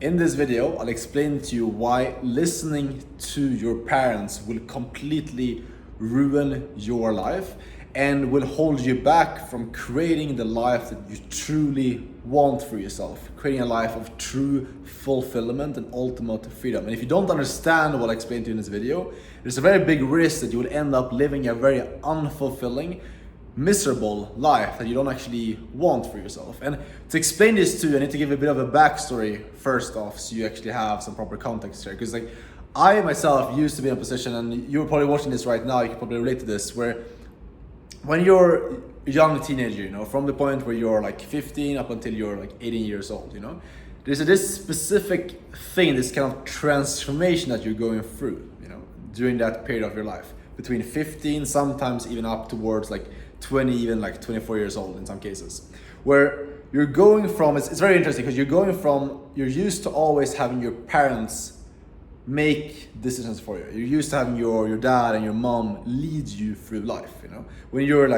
In this video, I'll explain to you why listening to your parents will completely ruin your life and will hold you back from creating the life that you truly want for yourself, creating a life of true fulfillment and ultimate freedom. And if you don't understand what I explained to you in this video, there's a very big risk that you will end up living a very unfulfilling, miserable life that you don't actually want for yourself. And to explain this to you, I need to give a bit of a backstory first off, so you actually have some proper context here. Because I myself used to be in a position, and you're probably watching this right now, you can probably relate to this, where when you're a young teenager, from the point where you're 15 up until you're 18 years old, there's this specific thing, this kind of transformation that you're going through, during that period of your life, between 15, sometimes even up towards 20, even 24 years old in some cases, where you're going from, it's very interesting because you're used to always having your parents make decisions for you. You're used to having your dad and your mom lead you through life, When you're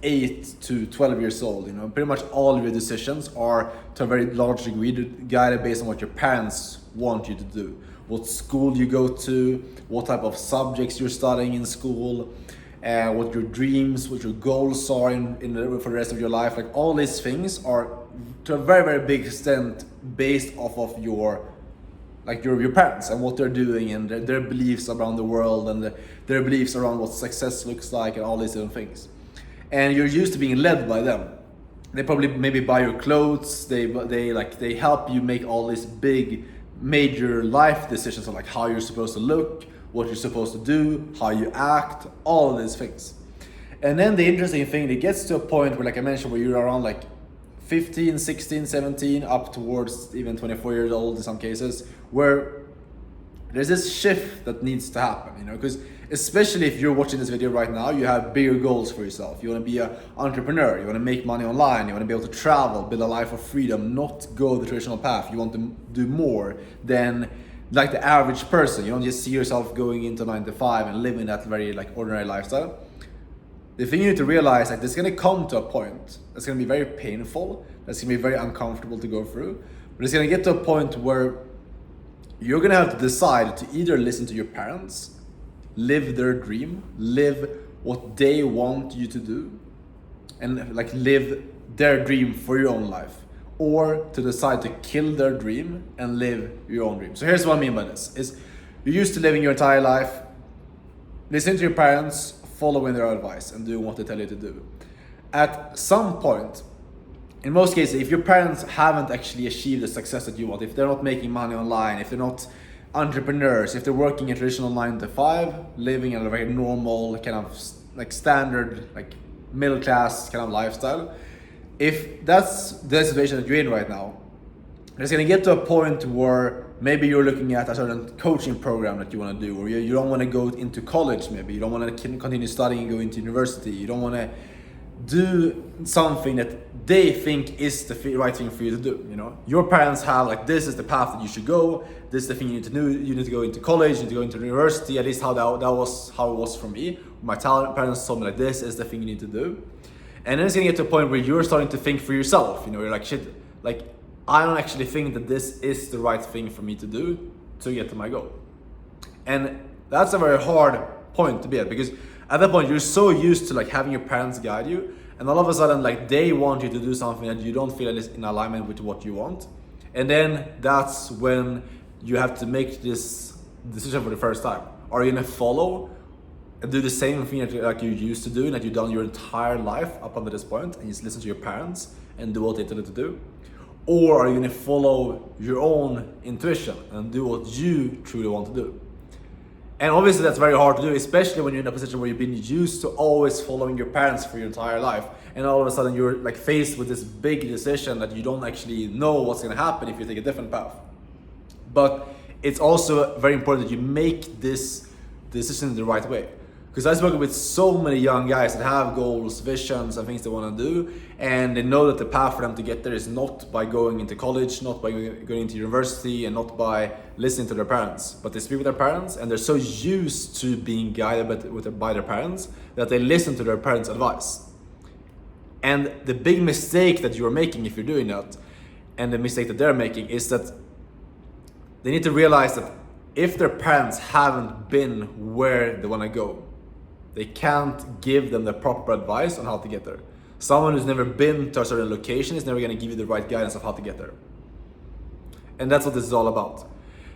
8 to 12 years old, pretty much all of your decisions are to a very large degree guided based on what your parents want you to do. What school you go to, what type of subjects you're studying in school, what your dreams, what your goals are for the rest of your life. All these things are to a very, very big extent based off of your parents and what they're doing and their beliefs around the world and their beliefs around what success looks like and all these different things. And you're used to being led by them. They probably maybe buy your clothes, they help you make all these big major life decisions on how you're supposed to look, what you're supposed to do, how you act, all of these things. And then the interesting thing, it gets to a point where, like I mentioned, where you're around 15, 16, 17, up towards even 24 years old in some cases, where there's this shift that needs to happen, because especially if you're watching this video right now, you have bigger goals for yourself. You want to be an entrepreneur, you want to make money online, you want to be able to travel, build a life of freedom, not go the traditional path. You want to do more than the average person. You don't just see yourself going into 9 to 5 and living that very ordinary lifestyle. The thing you need to realize, there's gonna come to a point that's gonna be very painful, that's gonna be very uncomfortable to go through, but it's gonna get to a point where you're gonna have to decide to either listen to your parents, live their dream, live what they want you to do, and live their dream for your own life, or to decide to kill their dream and live your own dream. So here's what I mean by this, is you're used to living your entire life, listening to your parents, following their advice and doing what they tell you to do. At some point, in most cases, if your parents haven't actually achieved the success that you want, if they're not making money online, if they're not entrepreneurs, if they're working a traditional 9 to 5, living in a very normal kind of standard middle class kind of lifestyle, if that's the situation that you're in right now, it's gonna get to a point where maybe you're looking at a certain coaching program that you want to do, or you don't want to go into college, maybe you don't want to continue studying and go into university, you don't want to do something that they think is the right thing for you to do. Your parents have this is the path that you should go, this is the thing you need to do, you need to go into college, you need to go into university, at least that was how it was for me. My parents told me this is the thing you need to do. And then it's gonna get to a point where you're starting to think for yourself, you're shit, I don't actually think that this is the right thing for me to do to get to my goal. And that's a very hard point to be at, because at that point you're so used to having your parents guide you, and all of a sudden they want you to do something that you don't feel is in alignment with what you want. And then that's when you have to make this decision for the first time. Are you gonna follow and do the same thing that you used to do and that you've done your entire life up until this point, and just listen to your parents and do what they tell you to do? Or are you gonna follow your own intuition and do what you truly want to do? And obviously that's very hard to do, especially when you're in a position where you've been used to always following your parents for your entire life. And all of a sudden you're faced with this big decision that you don't actually know what's gonna happen if you take a different path. But it's also very important that you make this decision the right way. Because I've spoken with so many young guys that have goals, visions, and things they want to do, and they know that the path for them to get there is not by going into college, not by going into university, and not by listening to their parents. But they speak with their parents, and they're so used to being guided by their parents that they listen to their parents' advice. And the big mistake that you're making if you're doing that, and the mistake that they're making, is that they need to realize that if their parents haven't been where they want to go, they can't give them the proper advice on how to get there. Someone who's never been to a certain location is never going to give you the right guidance of how to get there. And that's what this is all about.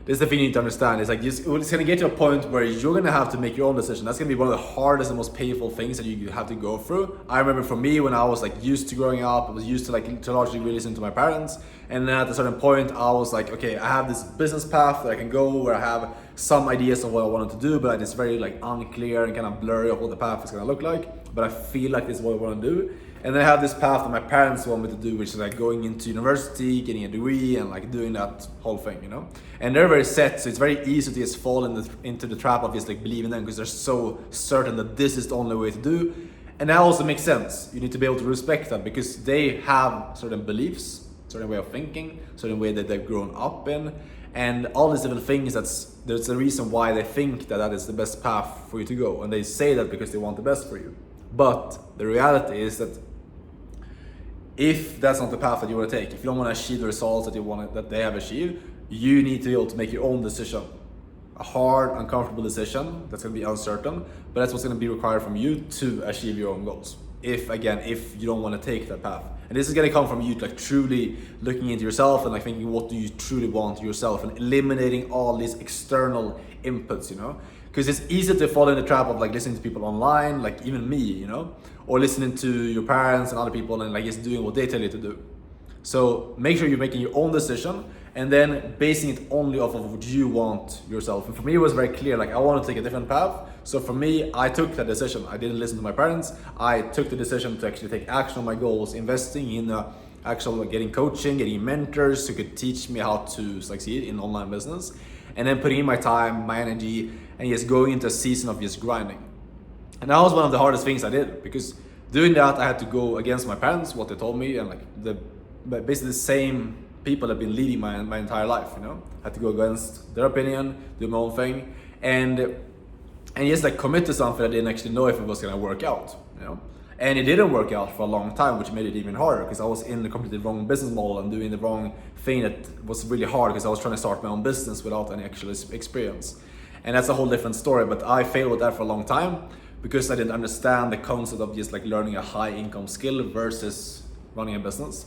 This is the thing you need to understand. It's like it's going to get to a point where you're going to have to make your own decision. That's going to be one of the hardest and most painful things that you have to go through. I remember for me, when I was like used to growing up, I was used to like to largely really listen to my parents. And then at a certain point, I was like, okay, I have this business path that I can go where I have some ideas of what I wanted to do, but it's very like unclear and kind of blurry of what the path is going to look like. But I feel like this is what I want to do. And then I have this path that my parents want me to do, which is like going into university, getting a degree, and like doing that whole thing, you know? And they're very set, so it's very easy to just fall into the trap of just like believing them because they're so certain that this is the only way to do. And that also makes sense. You need to be able to respect that because they have certain beliefs, certain way of thinking, certain way that they've grown up in, and all these different things. There's a reason why they think that is the best path for you to go, and they say that because they want the best for you. But the reality is that if that's not the path that you want to take, if you don't want to achieve the results that they have achieved, you need to be able to make your own decision. A hard, uncomfortable decision that's going to be uncertain, but that's what's going to be required from you to achieve your own goals. If you don't want to take that path. And this is going to come from you like truly looking into yourself and like thinking, what do you truly want yourself, and eliminating all these external inputs, you know? Because it's easy to fall in the trap of like listening to people online, like even me, you know, or listening to your parents and other people and like just doing what they tell you to do. So make sure you're making your own decision and then basing it only off of what you want yourself. And for me, it was very clear, like I want to take a different path. So for me, I took that decision. I didn't listen to my parents. I took the decision to actually take action on my goals, investing in actual getting coaching, getting mentors who could teach me how to succeed in online business, and then putting in my time, my energy, and just going into a season of just grinding. And that was one of the hardest things I did, because doing that, I had to go against my parents, what they told me, and like basically the same people that have been leading my entire life, you know. I had to go against their opinion, do my own thing, and just like commit to something I didn't actually know if it was gonna work out, you know. And it didn't work out for a long time, which made it even harder because I was in the completely wrong business model and doing the wrong thing that was really hard because I was trying to start my own business without any actual experience. And that's a whole different story, but I failed with that for a long time because I didn't understand the concept of just like learning a high income skill versus running a business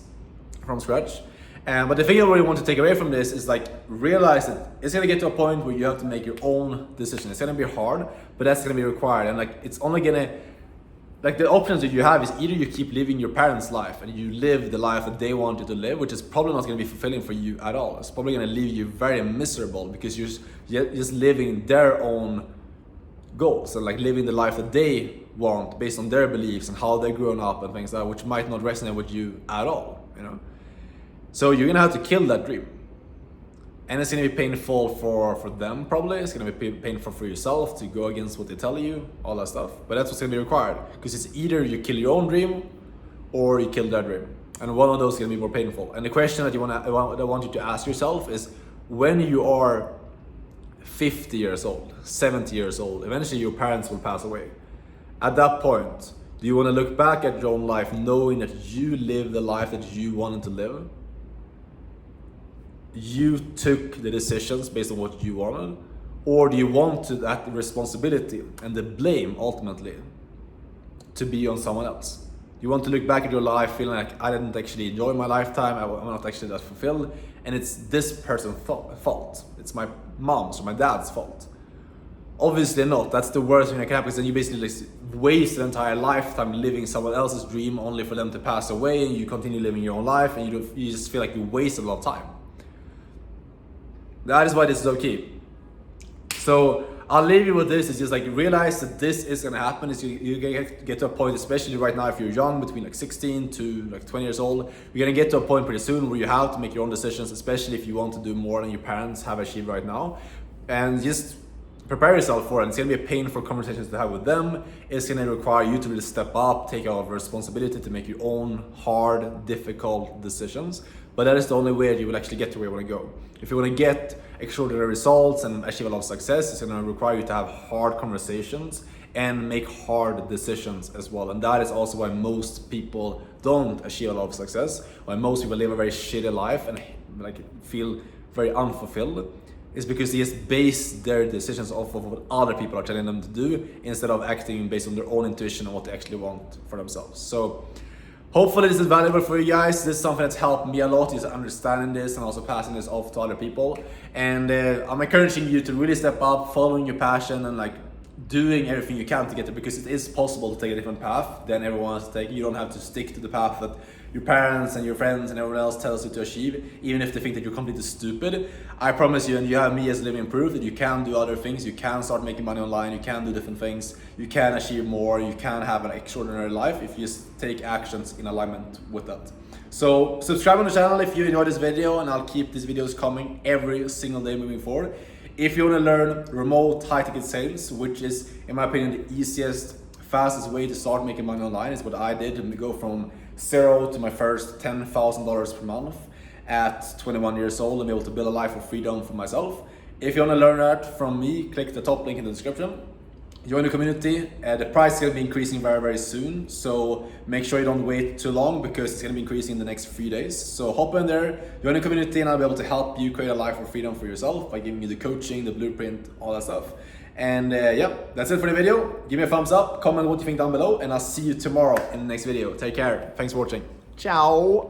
from scratch. But the thing I really want to take away from this is like realize that it's gonna get to a point where you have to make your own decision. It's gonna be hard, but that's gonna be required. And like it's only gonna, like the options that you have is either you keep living your parents' life and you live the life that they want you to live, which is probably not going to be fulfilling for you at all. It's probably going to leave you very miserable because you're just living their own goals and like living the life that they want based on their beliefs and how they've grown up and things like that, which might not resonate with you at all, you know. So you're going to have to kill that dream. And it's going to be painful for them probably. It's going to be painful for yourself to go against what they tell you, all that stuff. But that's what's going to be required. Because it's either you kill your own dream or you kill their dream. And one of those is going to be more painful. And the question that I want you to ask yourself is, when you are 50 years old, 70 years old, eventually your parents will pass away. At that point, do you want to look back at your own life knowing that you lived the life that you wanted to live? You took the decisions based on what you wanted, or do you want that responsibility and the blame ultimately to be on someone else? You want to look back at your life feeling like I didn't actually enjoy my lifetime, I'm not actually that fulfilled, and it's this person's fault. It's my mom's or my dad's fault. Obviously not. That's the worst thing that can happen, because then you basically waste an entire lifetime living someone else's dream only for them to pass away, and you continue living your own life, and you just feel like you wasted a lot of time. That is why this is okay. So I'll leave you with this. It's just like realize that this is gonna happen. Is you're gonna get to a point, especially right now if you're young, between like 16 to like 20 years old, you're gonna get to a point pretty soon where you have to make your own decisions, especially if you want to do more than your parents have achieved right now. And just prepare yourself for it. It's gonna be a painful conversations to have with them. It's gonna require you to really step up, take out responsibility to make your own hard, difficult decisions. But that is the only way that you will actually get to where you want to go. If you want to get extraordinary results and achieve a lot of success, it's going to require you to have hard conversations and make hard decisions as well. And that is also why most people don't achieve a lot of success, why most people live a very shitty life and like feel very unfulfilled is because they just base their decisions off of what other people are telling them to do instead of acting based on their own intuition and what they actually want for themselves. So hopefully this is valuable for you guys. This is something that's helped me a lot, is understanding this and also passing this off to other people. And I'm encouraging you to really step up, following your passion and like doing everything you can to get there, because it is possible to take a different path than everyone else to take. You don't have to stick to the path that your parents and your friends and everyone else tells you to achieve, even if they think that you're completely stupid. I promise you, and you have me as living proof, that you can do other things. You can start making money online, you can do different things, you can achieve more, you can have an extraordinary life if you just take actions in alignment with that. So subscribe on the channel if you enjoyed this video, and I'll keep these videos coming every single day moving forward. If you want to learn remote high-ticket sales, which is, in my opinion, the easiest, fastest way to start making money online, is what I did, and go from zero to my first $10,000 per month at 21 years old and be able to build a life of freedom for myself. If you want to learn that from me, click the top link in the description. Join the community. The price is going to be increasing very, very soon, so make sure you don't wait too long, because it's going to be increasing in the next few days. So hop in there, join the community, and I'll be able to help you create a life of freedom for yourself by giving you the coaching, the blueprint, all that stuff. And yeah, that's it for the video. Give me a thumbs up, comment what you think down below, and I'll see you tomorrow in the next video. Take care. Thanks for watching. Ciao.